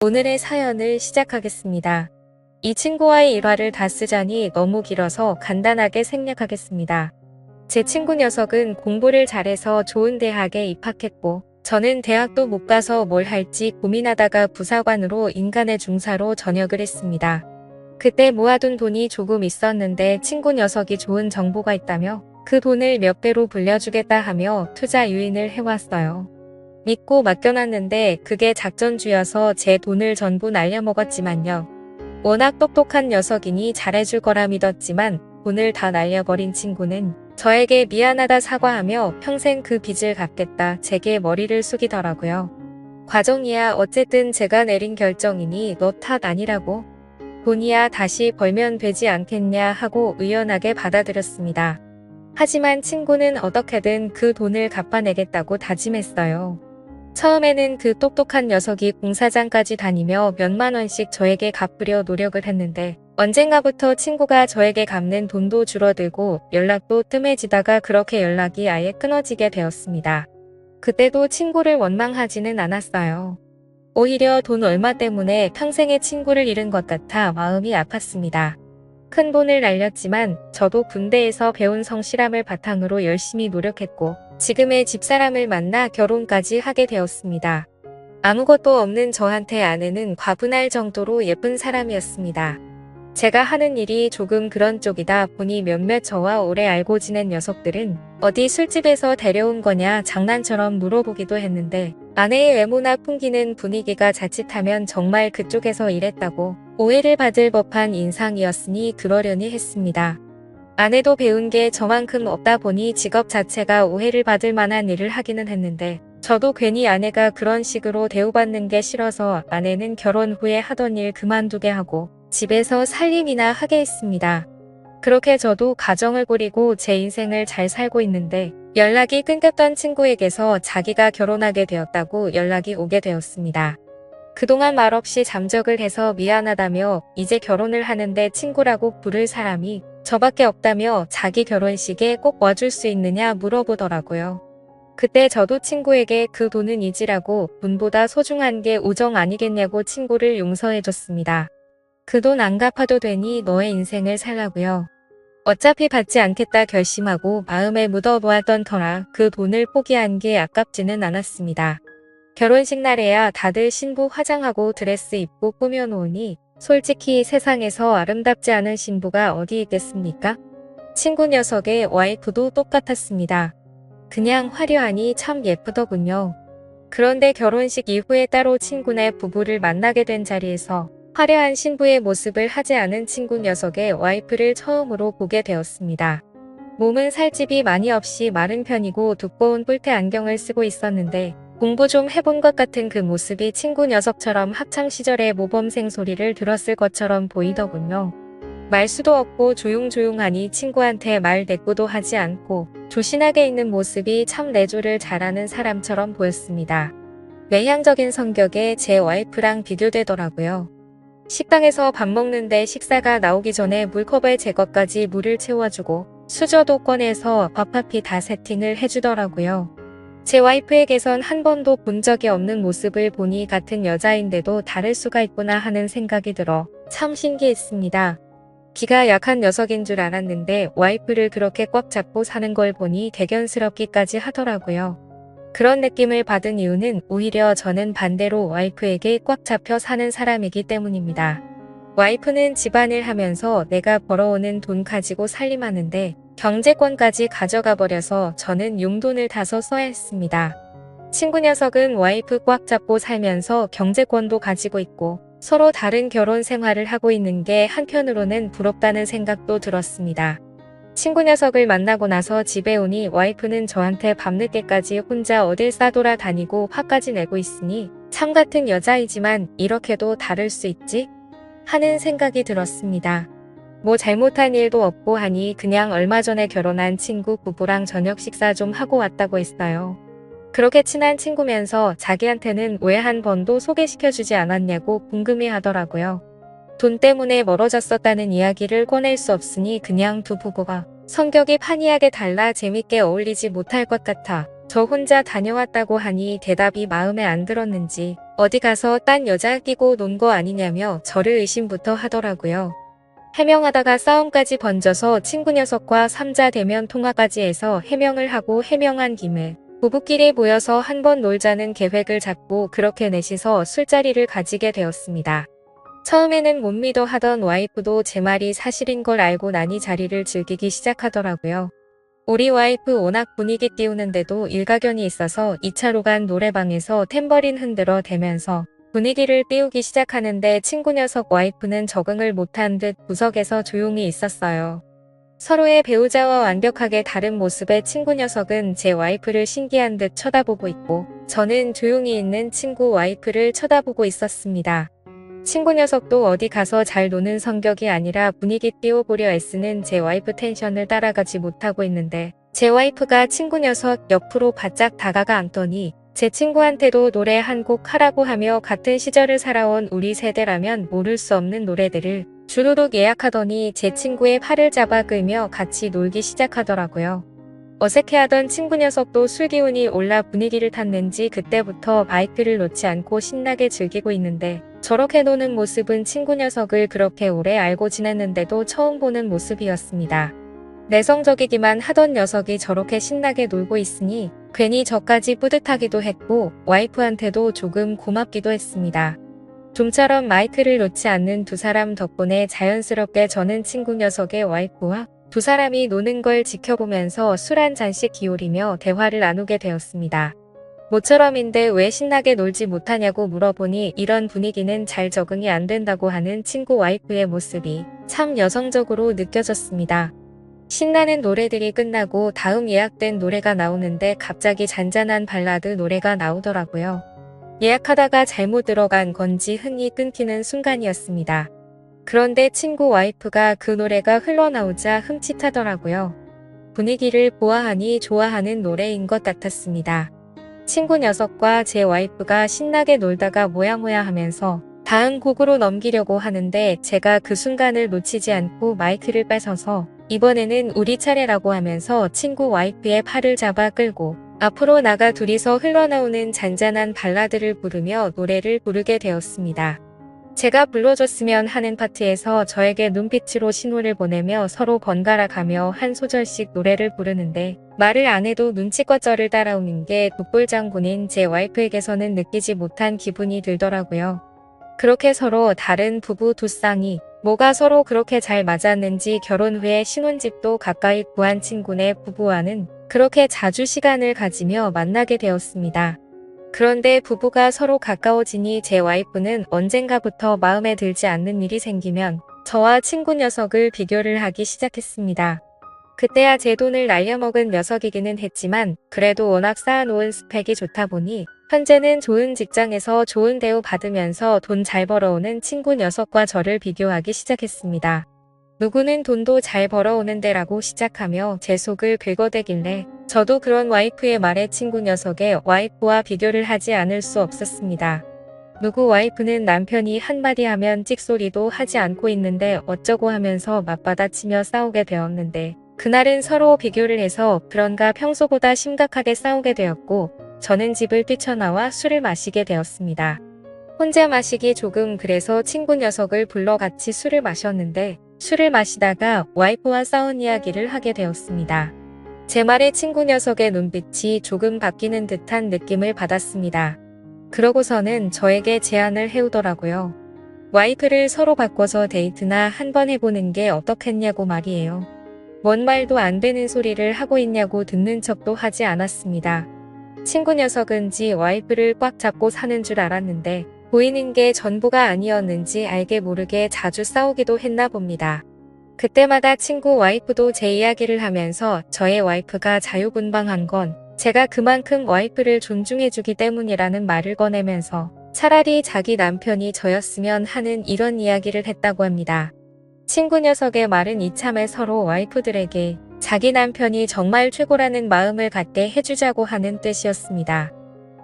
오늘의 사연을 시작하겠습니다. 이 친구와의 일화를 다 쓰자니 너무 길어서 간단하게 생략하겠습니다. 제 친구 녀석은 공부를 잘해서 좋은 대학에 입학했고, 저는 대학도 못 가서 뭘 할지 고민하다가 부사관으로 인간의 중사로 전역을 했습니다. 그때 모아둔 돈이 조금 있었는데 친구 녀석이 좋은 정보가 있다며 그 돈을 몇 배로 불려주겠다 하며 투자 유인을 해왔어요. 믿고 맡겨놨는데 그게 작전주여서 제 돈을 전부 날려먹었지만요. 워낙 똑똑한 녀석이니 잘해줄 거라 믿었지만 돈을 다 날려버린 친구는 저에게 미안하다 사과하며 평생 그 빚을 갚겠다 제게 머리를 숙이더라고요. 과정이야 어쨌든 제가 내린 결정이니 너 탓 아니라고. 돈이야 다시 벌면 되지 않겠냐 하고 의연하게 받아들였습니다. 하지만 친구는 어떻게든 그 돈을 갚아내겠다고 다짐했어요. 처음에는 그 똑똑한 녀석이 공사장까지 다니며 몇만 원씩 저에게 갚으려 노력을 했는데 언젠가부터 친구가 저에게 갚는 돈도 줄어들고 연락도 뜸해지다가 그렇게 연락이 아예 끊어지게 되었습니다. 그때도 친구를 원망하지는 않았어요. 오히려 돈 얼마 때문에 평생의 친구를 잃은 것 같아 마음이 아팠습니다. 큰 돈을 날렸지만 저도 군대에서 배운 성실함을 바탕으로 열심히 노력했고 지금의 집사람을 만나 결혼까지 하게 되었습니다. 아무것도 없는 저한테 아내는 과분할 정도로 예쁜 사람이었습니다. 제가 하는 일이 조금 그런 쪽이다 보니 몇몇 저와 오래 알고 지낸 녀석들은 어디 술집에서 데려온 거냐 장난처럼 물어보기도 했는데 아내의 외모나 풍기는 분위기가 자칫하면 정말 그쪽에서 일했다고 오해를 받을 법한 인상이었으니 그러려니 했습니다. 아내도 배운 게 저만큼 없다 보니 직업 자체가 오해를 받을 만한 일을 하기는 했는데 저도 괜히 아내가 그런 식으로 대우받는 게 싫어서 아내는 결혼 후에 하던 일 그만두게 하고 집에서 살림이나 하게 했습니다. 그렇게 저도 가정을 꾸리고 제 인생을 잘 살고 있는데 연락이 끊겼던 친구에게서 자기가 결혼하게 되었다고 연락이 오게 되었습니다. 그동안 말없이 잠적을 해서 미안하다며 이제 결혼을 하는데 친구라고 부를 사람이 저밖에 없다며 자기 결혼식에 꼭 와줄 수 있느냐 물어보더라고요. 그때 저도 친구에게 그 돈은 잊으라고 돈보다 소중한 게 우정 아니겠냐고 친구를 용서해줬습니다. 그 돈 안 갚아도 되니 너의 인생을 살라고요. 어차피 받지 않겠다 결심하고 마음에 묻어보았던 터라 그 돈을 포기한 게 아깝지는 않았습니다. 결혼식 날에야 다들 신부 화장하고 드레스 입고 꾸며놓으니 솔직히 세상에서 아름답지 않은 신부가 어디 있겠습니까? 친구 녀석의 와이프도 똑같았습니다. 그냥 화려하니 참 예쁘더군요. 그런데 결혼식 이후에 따로 친구네 부부를 만나게 된 자리에서 화려한 신부의 모습을 하지 않은 친구 녀석의 와이프를 처음으로 보게 되었습니다. 몸은 살집이 많이 없이 마른 편이고 두꺼운 뿔테 안경을 쓰고 있었는데 공부 좀 해본 것 같은 그 모습이 친구 녀석처럼 학창시절의 모범생 소리를 들었을 것처럼 보이더군요. 말수도 없고 조용조용하니 친구한테 말 대꾸도 하지 않고 조신하게 있는 모습이 참 내조를 잘하는 사람처럼 보였습니다. 외향적인 성격에 제 와이프랑 비교되더라고요. 식당에서 밥 먹는데 식사가 나오기 전에 물컵에 제 것까지 물을 채워주고 수저도 꺼내서 밥 앞이 다 세팅을 해주더라고요. 제 와이프에게선 한 번도 본 적이 없는 모습을 보니 같은 여자인데도 다를 수가 있구나 하는 생각이 들어 참 신기했습니다. 기가 약한 녀석인 줄 알았는데 와이프를 그렇게 꽉 잡고 사는 걸 보니 대견스럽기까지 하더라고요. 그런 느낌을 받은 이유는 오히려 저는 반대로 와이프에게 꽉 잡혀 사는 사람이기 때문입니다. 와이프는 집안일 하면서 내가 벌어오는 돈 가지고 살림하는데 경제권까지 가져가 버려서 저는 용돈을 다서 써야 했습니다. 친구 녀석은 와이프 꽉 잡고 살면서 경제권도 가지고 있고 서로 다른 결혼 생활을 하고 있는 게 한편으로는 부럽다는 생각도 들었습니다. 친구 녀석을 만나고 나서 집에 오니 와이프는 저한테 밤늦게까지 혼자 어딜 싸돌아 다니고 화까지 내고 있으니 참 같은 여자이지만 이렇게도 다를 수 있지? 하는 생각이 들었습니다. 뭐 잘못한 일도 없고 하니 그냥 얼마 전에 결혼한 친구 부부랑 저녁 식사 좀 하고 왔다고 했어요. 그렇게 친한 친구면서 자기한테는 왜 한 번도 소개시켜주지 않았냐고 궁금해 하더라고요. 돈 때문에 멀어졌었다는 이야기를 꺼낼 수 없으니 그냥 두 부부가 성격이 판이하게 달라 재밌게 어울리지 못할 것 같아 저 혼자 다녀왔다고 하니 대답이 마음에 안 들었는지 어디 가서 딴 여자 끼고 논 거 아니냐며 저를 의심부터 하더라고요. 해명하다가 싸움까지 번져서 친구 녀석과 3자 대면 통화까지 해서 해명을 하고 해명한 김에 부부끼리 모여서 한번 놀자는 계획을 잡고 그렇게 넷이서 술자리를 가지게 되었습니다. 처음에는 못 믿어 하던 와이프도 제 말이 사실인 걸 알고 나니 자리를 즐기기 시작하더라고요. 우리 와이프 워낙 분위기 띄우는데도 일가견이 있어서 2차로 간 노래방에서 탬버린 흔들어 대면서 분위기를 띄우기 시작하는데 친구 녀석 와이프는 적응을 못한 듯 구석에서 조용히 있었어요. 서로의 배우자와 완벽하게 다른 모습의 친구 녀석은 제 와이프를 신기한 듯 쳐다보고 있고 저는 조용히 있는 친구 와이프를 쳐다보고 있었습니다. 친구 녀석도 어디 가서 잘 노는 성격이 아니라 분위기 띄워보려 애쓰는 제 와이프 텐션을 따라가지 못하고 있는데 제 와이프가 친구 녀석 옆으로 바짝 다가가 앉더니 제 친구한테도 노래 한 곡 하라고 하며 같은 시절을 살아온 우리 세대라면 모를 수 없는 노래들을 주르륵 예약하더니 제 친구의 팔을 잡아 끌며 같이 놀기 시작하더라고요. 어색해하던 친구 녀석도 술 기운이 올라 분위기를 탔는지 그때부터 마이크를 놓지 않고 신나게 즐기고 있는데 저렇게 노는 모습은 친구 녀석을 그렇게 오래 알고 지냈는데도 처음 보는 모습이었습니다. 내성적이기만 하던 녀석이 저렇게 신나게 놀고 있으니 괜히 저까지 뿌듯하기도 했고 와이프한테도 조금 고맙기도 했습니다. 좀처럼 마이크를 놓지 않는 두 사람 덕분에 자연스럽게 저는 친구 녀석의 와이프와 두 사람이 노는 걸 지켜보면서 술 한 잔씩 기울이며 대화를 나누게 되었습니다. 모처럼인데 왜 신나게 놀지 못하냐고 물어보니 이런 분위기는 잘 적응이 안 된다고 하는 친구 와이프의 모습이 참 여성적으로 느껴졌습니다. 신나는 노래들이 끝나고 다음 예약된 노래가 나오는데 갑자기 잔잔한 발라드 노래가 나오더라고요. 예약하다가 잘못 들어간 건지 흥이 끊기는 순간이었습니다. 그런데 친구 와이프가 그 노래가 흘러나오자 흠칫하더라고요. 분위기를 보아하니 좋아하는 노래인 것 같았습니다. 친구 녀석과 제 와이프가 신나게 놀다가 모야모야 하면서 다음 곡으로 넘기려고 하는데 제가 그 순간을 놓치지 않고 마이크를 뺏어서 이번에는 우리 차례라고 하면서 친구 와이프의 팔을 잡아 끌고 앞으로 나가 둘이서 흘러나오는 잔잔한 발라드를 부르며 노래를 부르게 되었습니다. 제가 불러줬으면 하는 파트에서 저에게 눈빛으로 신호를 보내며 서로 번갈아 가며 한 소절씩 노래를 부르는데 말을 안 해도 눈치껏 저를 따라오는 게 독불장군인 제 와이프에게서는 느끼지 못한 기분이 들더라고요. 그렇게 서로 다른 부부 두 쌍이 뭐가 서로 그렇게 잘 맞았는지 결혼 후에 신혼집도 가까이 구한 친구네 부부와는 그렇게 자주 시간을 가지며 만나게 되었습니다. 그런데 부부가 서로 가까워지니 제 와이프는 언젠가부터 마음에 들지 않는 일이 생기면 저와 친구 녀석을 비교를 하기 시작했습니다. 그때야 제 돈을 날려먹은 녀석이기는 했지만 그래도 워낙 쌓아놓은 스펙이 좋다 보니 현재는 좋은 직장에서 좋은 대우 받으면서 돈 잘 벌어오는 친구 녀석과 저를 비교하기 시작했습니다. 누구는 돈도 잘 벌어오는 데라고 시작하며 제 속을 긁어대길래 저도 그런 와이프의 말에 친구 녀석의 와이프와 비교를 하지 않을 수 없었습니다. 누구 와이프는 남편이 한마디 하면 찍소리도 하지 않고 있는데 어쩌고 하면서 맞받아치며 싸우게 되었는데 그날은 서로 비교를 해서 그런가 평소보다 심각하게 싸우게 되었고 저는 집을 뛰쳐나와 술을 마시게 되었습니다. 혼자 마시기 조금 그래서 친구 녀석을 불러 같이 술을 마셨는데 술을 마시다가 와이프와 싸운 이야기를 하게 되었습니다. 제 말에 친구 녀석의 눈빛이 조금 바뀌는 듯한 느낌을 받았습니다. 그러고서는 저에게 제안을 해오더라고요. 와이프를 서로 바꿔서 데이트나 한번 해보는 게 어떻겠냐고 말이에요. 뭔 말도 안 되는 소리를 하고 있냐고 듣는 척도 하지 않았습니다. 친구 녀석은지 와이프를 꽉 잡고 사는 줄 알았는데 보이는 게 전부가 아니었는지 알게 모르게 자주 싸우기도 했나 봅니다. 그때마다 친구 와이프도 제 이야기를 하면서 저의 와이프가 자유분방한 건 제가 그만큼 와이프를 존중해주기 때문이라는 말을 꺼내면서 차라리 자기 남편이 저였으면 하는 이런 이야기를 했다고 합니다. 친구 녀석의 말은 이참에 서로 와이프들에게 자기 남편이 정말 최고라는 마음을 갖게 해주자고 하는 뜻이었습니다.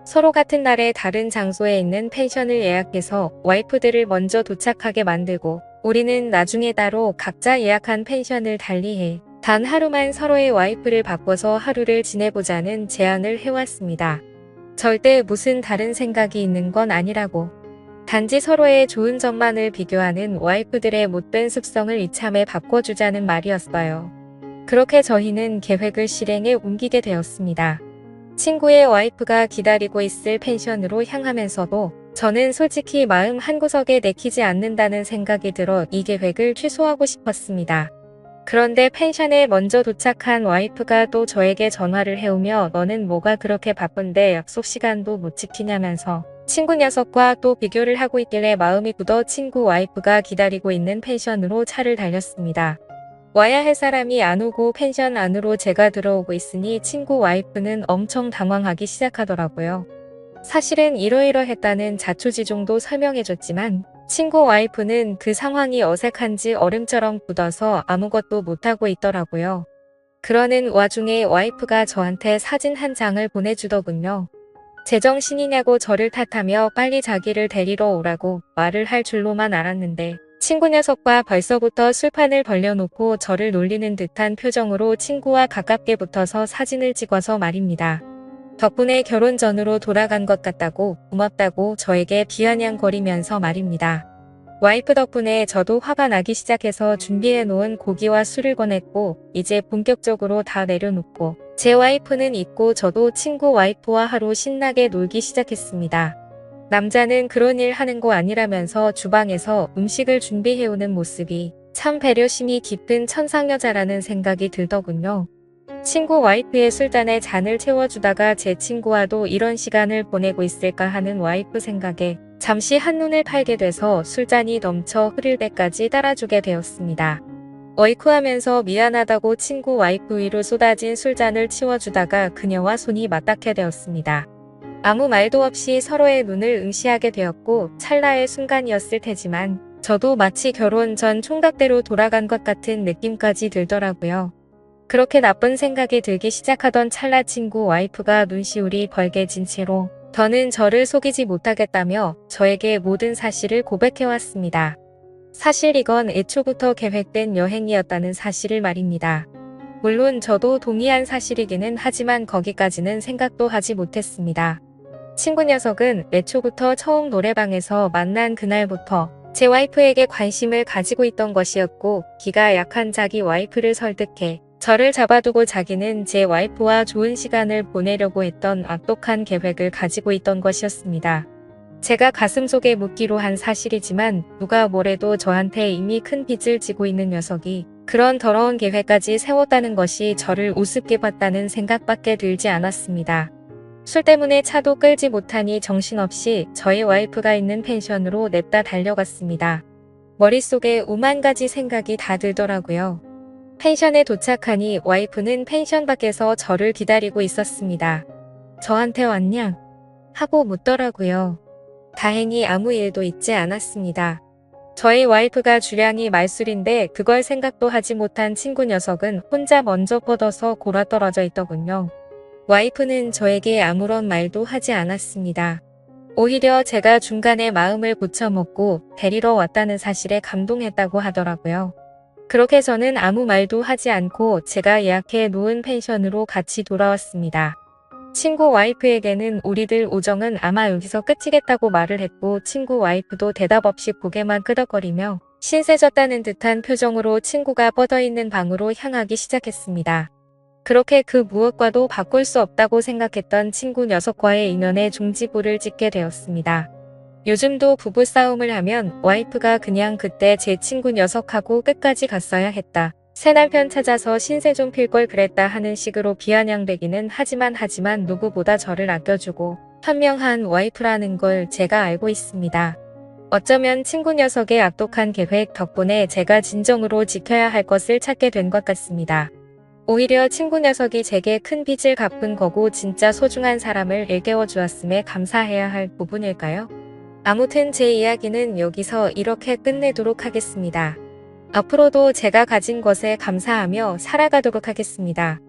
서로 같은 날에 다른 장소에 있는 펜션을 예약해서 와이프들을 먼저 도착하게 만들고 우리는 나중에 따로 각자 예약한 펜션을 달리해 단 하루만 서로의 와이프를 바꿔서 하루를 지내보자는 제안을 해왔습니다. 절대 무슨 다른 생각이 있는 건 아니라고. 단지 서로의 좋은 점만을 비교하는 와이프들의 못된 습성을 이참에 바꿔주자는 말이었어요. 그렇게 저희는 계획을 실행에 옮기게 되었습니다. 친구의 와이프가 기다리고 있을 펜션으로 향하면서도 저는 솔직히 마음 한구석에 내키지 않는다는 생각이 들어 이 계획을 취소하고 싶었습니다. 그런데 펜션에 먼저 도착한 와이프가 또 저에게 전화를 해오며 너는 뭐가 그렇게 바쁜데 약속 시간도 못 지키냐면서 친구 녀석과 또 비교를 하고 있길래 마음이 굳어 친구 와이프가 기다리고 있는 펜션으로 차를 달렸습니다. 와야 할 사람이 안 오고 펜션 안으로 제가 들어오고 있으니 친구 와이프는 엄청 당황하기 시작하더라고요. 사실은 이러이러했다는 자초지종도 설명해줬지만 친구 와이프는 그 상황이 어색한지 얼음처럼 굳어서 아무것도 못하고 있더라고요. 그러는 와중에 와이프가 저한테 사진 한 장을 보내주더군요. 제정신이냐고 저를 탓하며 빨리 자기를 데리러 오라고 말을 할 줄로만 알았는데 친구 녀석과 벌써부터 술판을 벌려놓고 저를 놀리는 듯한 표정으로 친구와 가깝게 붙어서 사진을 찍어서 말입니다. 덕분에 결혼 전으로 돌아간 것 같다고 고맙다고 저에게 비아냥거리면서 말입니다. 와이프 덕분에 저도 화가 나기 시작해서 준비해놓은 고기와 술을 꺼냈고 이제 본격적으로 다 내려놓고 제 와이프는 있고 저도 친구 와이프와 하루 신나게 놀기 시작했습니다. 남자는 그런 일 하는 거 아니라면서 주방에서 음식을 준비해오는 모습이 참 배려심이 깊은 천상여자라는 생각이 들더군요. 친구 와이프의 술잔에 잔을 채워주다가 제 친구와도 이런 시간을 보내고 있을까 하는 와이프 생각에 잠시 한눈을 팔게 돼서 술잔이 넘쳐 흐를 때까지 따라주게 되었습니다. 어이쿠 하면서 미안하다고 친구 와이프 위로 쏟아진 술잔을 치워주다가 그녀와 손이 맞닿게 되었습니다. 아무 말도 없이 서로의 눈을 응시하게 되었고 찰나의 순간이었을 테지만 저도 마치 결혼 전 총각대로 돌아간 것 같은 느낌까지 들더라고요. 그렇게 나쁜 생각이 들기 시작하던 찰나 친구 와이프가 눈시울이 벌게진 채로 더는 저를 속이지 못하겠다며 저에게 모든 사실을 고백해왔습니다. 사실 이건 애초부터 계획된 여행이었다는 사실을 말입니다. 물론 저도 동의한 사실이기는 하지만 거기까지는 생각도 하지 못했습니다. 친구 녀석은 애초부터 처음 노래방에서 만난 그날부터 제 와이프에게 관심을 가지고 있던 것이었고 기가 약한 자기 와이프를 설득해 저를 잡아두고 자기는 제 와이프와 좋은 시간을 보내려고 했던 악독한 계획을 가지고 있던 것이었습니다. 제가 가슴속에 묻기로 한 사실이지만 누가 뭐래도 저한테 이미 큰 빚을 지고 있는 녀석이 그런 더러운 계획까지 세웠다는 것이 저를 우습게 봤다는 생각밖에 들지 않았습니다. 술 때문에 차도 끌지 못하니 정신없이 저희 와이프가 있는 펜션으로 냅다 달려갔습니다. 머릿속에 오만 가지 생각이 다 들더라고요. 펜션에 도착하니 와이프는 펜션 밖에서 저를 기다리고 있었습니다. 저한테 왔냐? 하고 묻더라고요. 다행히 아무 일도 있지 않았습니다. 저희 와이프가 주량이 말술인데 그걸 생각도 하지 못한 친구 녀석은 혼자 먼저 뻗어서 골아떨어져 있더군요. 와이프는 저에게 아무런 말도 하지 않았습니다. 오히려 제가 중간에 마음을 고쳐먹고 데리러 왔다는 사실에 감동했다고 하더라고요. 그렇게 저는 아무 말도 하지 않고 제가 예약해 놓은 펜션으로 같이 돌아왔습니다. 친구 와이프에게는 우리들 우정은 아마 여기서 끝이겠다고 말을 했고 친구 와이프도 대답 없이 고개만 끄덕거리며 신세졌다는 듯한 표정으로 친구가 뻗어있는 방으로 향하기 시작했습니다. 그렇게 그 무엇과도 바꿀 수 없다고 생각했던 친구 녀석과의 인연에 종지부를 찍게 되었습니다. 요즘도 부부싸움을 하면 와이프가 그냥 그때 제 친구 녀석하고 끝까지 갔어야 했다. 새 남편 찾아서 신세 좀 필 걸 그랬다 하는 식으로 비아냥대기는 하지만 누구보다 저를 아껴주고 현명한 와이프라는 걸 제가 알고 있습니다. 어쩌면 친구 녀석의 악독한 계획 덕분에 제가 진정으로 지켜야 할 것을 찾게 된 것 같습니다. 오히려 친구 녀석이 제게 큰 빚을 갚은 거고 진짜 소중한 사람을 일깨워 주었음에 감사해야 할 부분일까요? 아무튼 제 이야기는 여기서 이렇게 끝내도록 하겠습니다. 앞으로도 제가 가진 것에 감사하며 살아가도록 하겠습니다.